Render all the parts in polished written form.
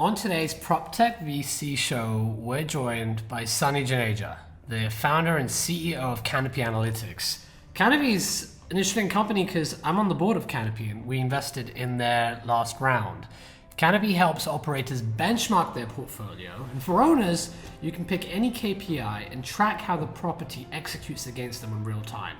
On today's PropTech VC show, we're joined by Sunny Janeja, the founder and CEO of Canopy Analytics. Canopy is an interesting company because I'm on the board of Canopy and we invested in their last round. Canopy helps operators benchmark their portfolio, and for owners, you can pick any KPI and track how the property executes against them in real time,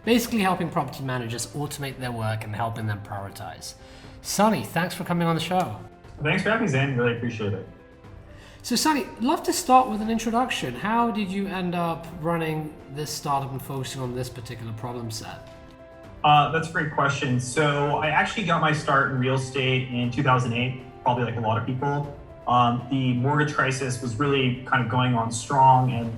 basically helping property managers automate their work and helping them prioritize. Sunny, thanks for coming on the show. Thanks for having me, Zain. Really appreciate it. So Sunny, love to start with an introduction. How did you end up running this startup and focusing on this particular problem set? That's a great question. So I actually got my start in real estate in 2008, probably like a lot of people. The mortgage crisis was really kind of going on strong, and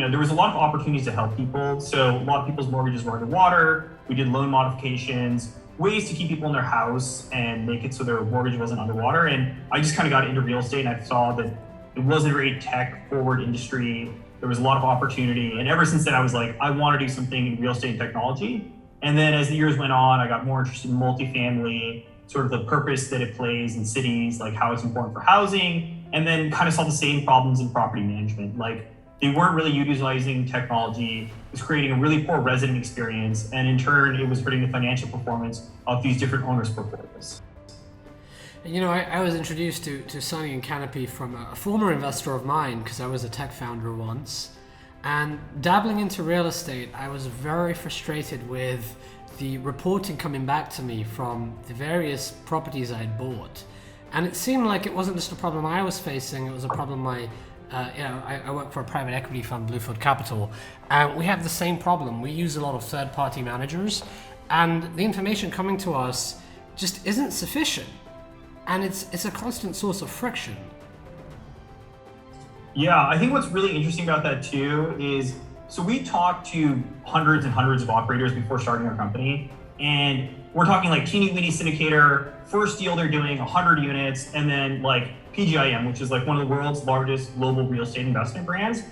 there was a lot of opportunities to help people. So a lot of people's mortgages were underwater. We did loan modifications, ways to keep people in their house and make it so their mortgage wasn't underwater. And I just kind of got into real estate, and I saw that it wasn't a very tech forward industry. There was a lot of opportunity. And ever since then, I was like, I want to do something in real estate and technology. And then as the years went on, I got more interested in multifamily, sort of the purpose that it plays in cities, like how it's important for housing, and then kind of saw the same problems in property management. Like they weren't really utilizing technology. It was creating a really poor resident experience. And in turn, it was hurting the financial performance of these different owners' portfolios. I was introduced to Sunny and Canopy from a former investor of mine because I was a tech founder once. And dabbling into real estate, I was very frustrated with the reporting coming back to me from the various properties I had bought. And it seemed like it wasn't just a problem I was facing, it was a problem I work for a private equity fund, Bluefield Capital, and we have the same problem. We use a lot of third-party managers, and the information coming to us just isn't sufficient. And it's a constant source of friction. Yeah, I think what's really interesting about that too is, so we talked to hundreds and hundreds of operators before starting our company, and we're talking like teeny weeny syndicator, first deal they're doing 100 units, and then like PGIM, which is like one of the world's largest global real estate investment brands.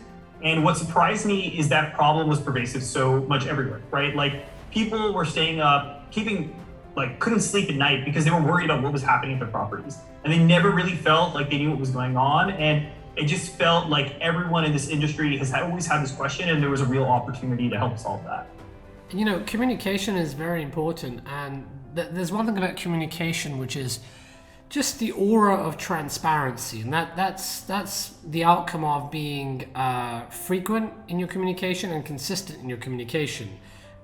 And what surprised me is that problem was pervasive so much everywhere, right? Like people were staying up, couldn't sleep at night because they were worried about what was happening at their properties. And they never really felt like they knew what was going on. And it just felt like everyone in this industry has always had this question, and there was a real opportunity to help solve that. Communication is very important. And there's one thing about communication, which is just the aura of transparency, and that's the outcome of being frequent in your communication and consistent in your communication.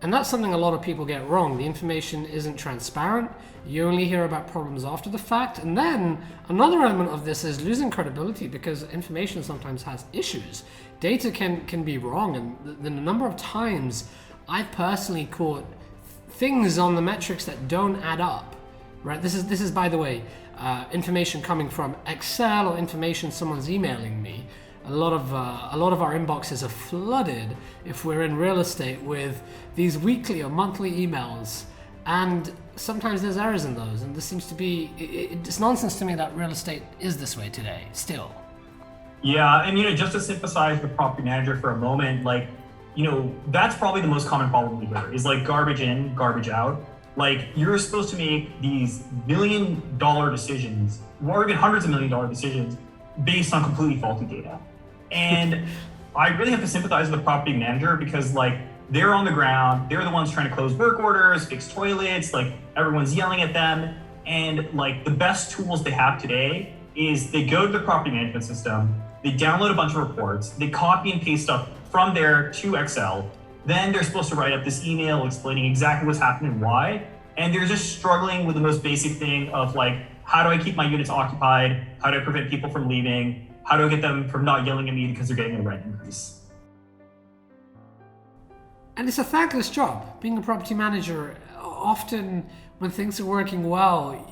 And that's something a lot of people get wrong. The information isn't transparent. You only hear about problems after the fact. And then another element of this is losing credibility because information sometimes has issues. Data can be wrong, and the number of times I've personally caught things on the metrics that don't add up. Right? This is by the way, information coming from Excel or information someone's emailing me. A lot of our inboxes are flooded if we're in real estate with these weekly or monthly emails, and sometimes there's errors in those. And this seems to be it's nonsense to me that real estate is this way today still. Yeah, and just to synthesize the property manager for a moment, that's probably the most common problem we hear is like garbage in, garbage out. Like you're supposed to make these $1 million decisions, or even hundreds of $1 million decisions based on completely faulty data. And I really have to sympathize with the property manager because they're on the ground, they're the ones trying to close work orders, fix toilets, everyone's yelling at them. And the best tools they have today is they go to the property management system, they download a bunch of reports, they copy and paste stuff from there to Excel. Then they're supposed to write up this email explaining exactly what's happening and why. And they're just struggling with the most basic thing of how do I keep my units occupied? How do I prevent people from leaving? How do I get them from not yelling at me because they're getting a rent increase? And it's a thankless job. Being a property manager, often when things are working well,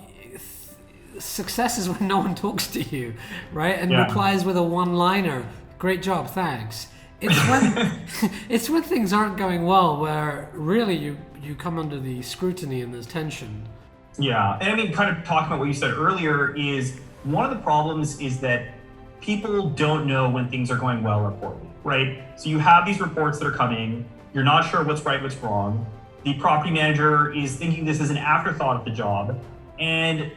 success is when no one talks to you, right? And replies with a one-liner, great job, thanks. It's when things aren't going well where really you come under the scrutiny and there's tension. Yeah, and kind of talking about what you said earlier is one of the problems is that people don't know when things are going well or poorly, right? So you have these reports that are coming, you're not sure what's right, what's wrong. The property manager is thinking this is an afterthought of the job. And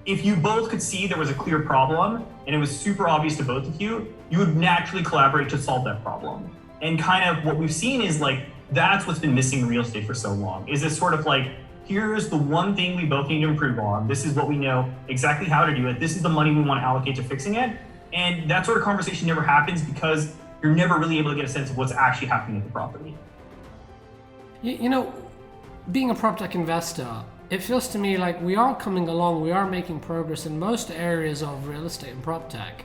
if you both could see there was a clear problem and it was super obvious to both of you, you would naturally collaborate to solve that problem. And kind of what we've seen is like, that's what's been missing in real estate for so long, is this sort of like, here's the one thing we both need to improve on. This is what we know exactly how to do it. This is the money we want to allocate to fixing it. And that sort of conversation never happens because you're never really able to get a sense of what's actually happening at the property. You know, being a PropTech investor, it feels to me like we are coming along, we are making progress in most areas of real estate and PropTech.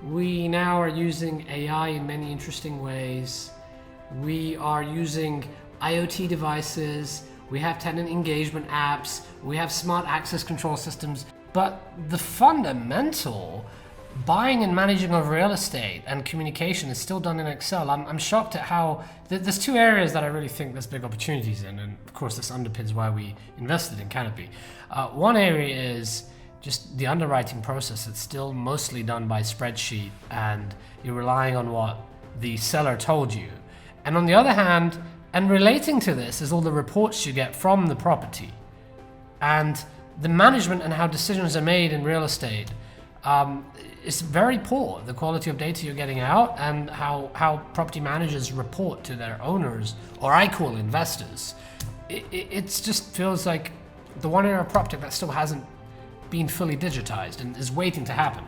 We now are using AI in many interesting ways. We are using IoT devices. We have tenant engagement apps. We have smart access control systems. But the fundamental buying and managing of real estate and communication is still done in Excel. I'm shocked at how there's two areas that I really think there's big opportunities in, and of course this underpins why we invested in Canopy. One area is just the underwriting process. It's still mostly done by spreadsheet, and you're relying on what the seller told you. And on the other hand, and relating to this, is all the reports you get from the property, and the management and how decisions are made in real estate. It's very poor, the quality of data you're getting out and how property managers report to their owners, or I call investors. It just feels like the one area of PropTech that still hasn't been fully digitized and is waiting to happen.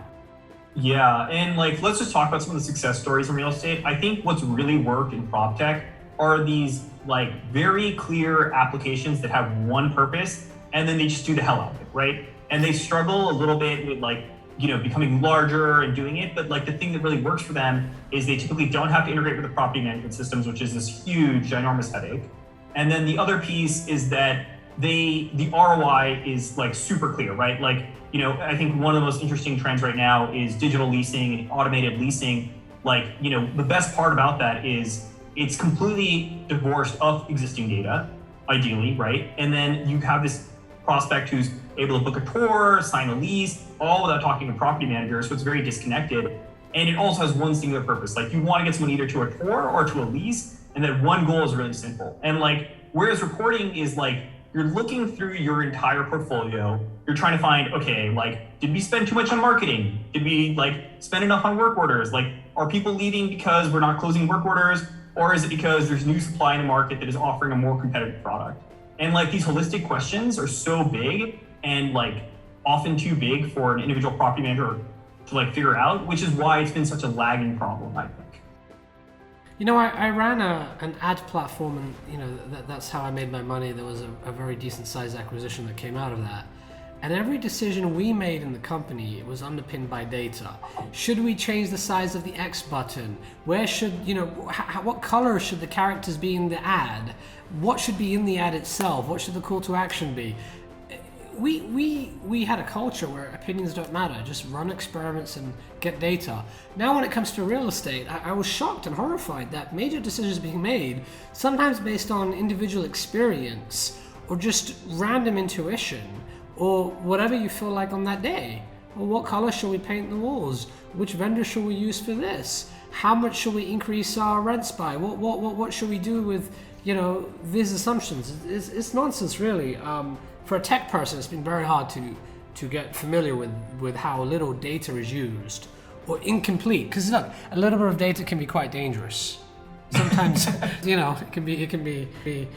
Yeah, and like, let's just talk about some of the success stories in real estate. I think what's really worked in PropTech are these like very clear applications that have one purpose, and then they just do the hell out of it, right? And they struggle a little bit with like, you know, becoming larger and doing it. But like the thing that really works for them is they typically don't have to integrate with the property management systems, which is this huge, ginormous headache. And then the other piece is that the ROI is like super clear, right? Like, you know, I think one of the most interesting trends right now is digital leasing and automated leasing. Like, you know, the best part about that is it's completely divorced of existing data, ideally, right? And then you have this prospect who's able to book a tour, sign a lease, all without talking to property managers, so it's very disconnected. And it also has one singular purpose. Like, you want to get someone either to a tour or to a lease, and that one goal is really simple. And like, whereas reporting is like, you're looking through your entire portfolio, you're trying to find, okay, like, did we spend too much on marketing? Did we like spend enough on work orders? Like, are people leaving because we're not closing work orders? Or is it because there's new supply in the market that is offering a more competitive product? And like, these holistic questions are so big and like often too big for an individual property manager to like figure out, which is why it's been such a lagging problem, I think. You know, I ran an ad platform, and you know, that's how I made my money. There was a very decent sized acquisition that came out of that. And every decision we made in the company was underpinned by data. Should we change the size of the X button? Where should, you know, what color should the characters be in the ad? What should be in the ad itself? What should the call to action be? We had a culture where opinions don't matter. Just run experiments and get data. Now when it comes to real estate, I was shocked and horrified that major decisions being made, sometimes based on individual experience or just random intuition, or whatever you feel like on that day. Well, what color shall we paint the walls? Which vendor shall we use for this? How much shall we increase our rents by? What should we do with, you know, these assumptions? It's nonsense, really. For a tech person, it's been very hard to get familiar with how little data is used, or incomplete. Because look, a little bit of data can be quite dangerous. Sometimes, you know, it can be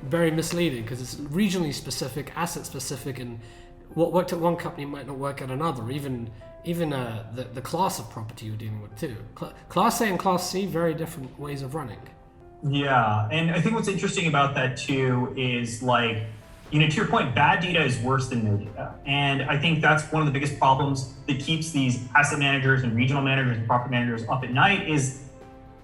very misleading because it's regionally specific, asset specific, and what worked at one company might not work at another. Even the class of property you're dealing with too. Class A and Class C, very different ways of running. Yeah, and I think what's interesting about that too is like, you know, to your point, bad data is worse than no data. And I think that's one of the biggest problems that keeps these asset managers and regional managers and property managers up at night is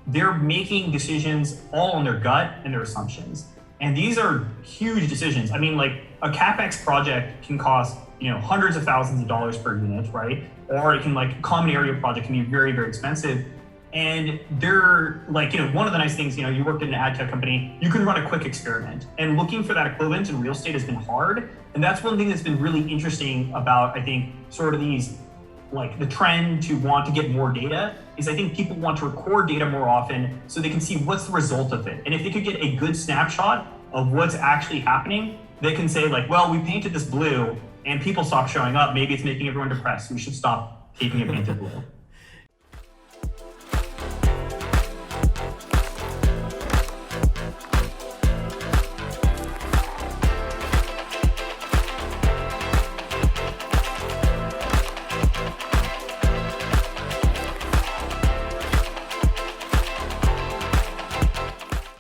they're making decisions all on their gut and their assumptions. And these are huge decisions. I mean, like a CapEx project can cost, you know, hundreds of thousands of dollars per unit, right? Or it can like, a common area project can be very, very expensive. And they're like, you know, one of the nice things, you know, you worked in an ad tech company, you can run a quick experiment. And looking for that equivalent in real estate has been hard. And that's one thing that's been really interesting about, I think, sort of these, like the trend to want to get more data is I think people want to record data more often so they can see what's the result of it. And if they could get a good snapshot of what's actually happening, they can say like, well, we painted this blue, and people stop showing up, maybe it's making everyone depressed. We should stop keeping it painted blue.